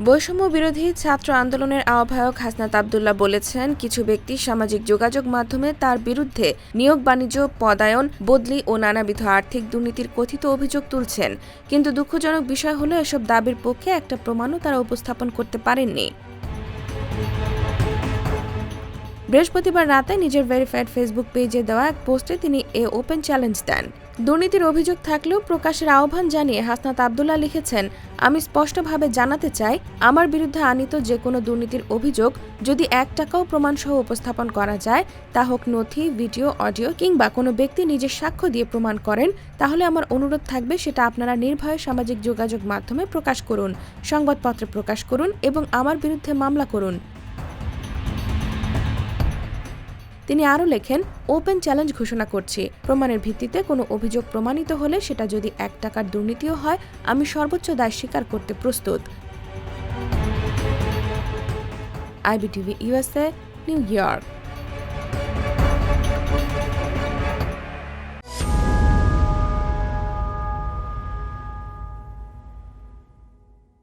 বৈষম্য বিরোধী ছাত্র আন্দোলনের আহ্বায়ক হাসনাত আব্দুল্লাহ বলেছেন, কিছু ব্যক্তি সামাজিক যোগাযোগ মাধ্যমে তার বিরুদ্ধে নিয়োগ বাণিজ্য, পদায়ন, বদলি ও নানাবিধ আর্থিক দুর্নীতির কথিত অভিযোগ তুলছেন। কিন্তু দুঃখজনক বিষয় হলো, এসব দাবির পক্ষে একটা প্রমাণও তারা উপস্থাপন করতে পারেননি। বৃহস্পতিবার রাতে নিজের ভেরিফাইড ফেসবুক পেজে দেওয়া এক পোস্টে তিনি ওপেন চ্যালেঞ্জ দেন। দুর্নীতির অভিযোগ থাকলেও প্রকাশের আহ্বান জানিয়ে হাসনাত আব্দুল্লাহ লিখেছেন, আমি স্পষ্টভাবে জানাতে চাই, আমার বিরুদ্ধে আনীত যে কোনো দুর্নীতির অভিযোগ যদি 1 টাকাও প্রমাণসহ উপস্থাপন করা যায়, তা হোক নথি, ভিডিও, অডিও কিংবা কোনো ব্যক্তি নিজের সাক্ষ্য দিয়ে প্রমাণ করেন, তাহলে আমার অনুরোধ থাকবে সেটা আপনারা নির্ভয়ে সামাজিক যোগাযোগ মাধ্যমে প্রকাশ করুন, সংবাদপত্রে প্রকাশ করুন এবং আমার বিরুদ্ধে মামলা করুন। তিনি আরও লেখেন, ওপেন চ্যালেঞ্জ ঘোষণা করছি, প্রমাণের ভিত্তিতে কোনো অভিযোগ প্রমাণিত হলে সেটা যদি 1 টাকার দুর্নীতিও হয়, আমি সর্বোচ্চ দায় স্বীকার করতে প্রস্তুত। IBTV USA, new York.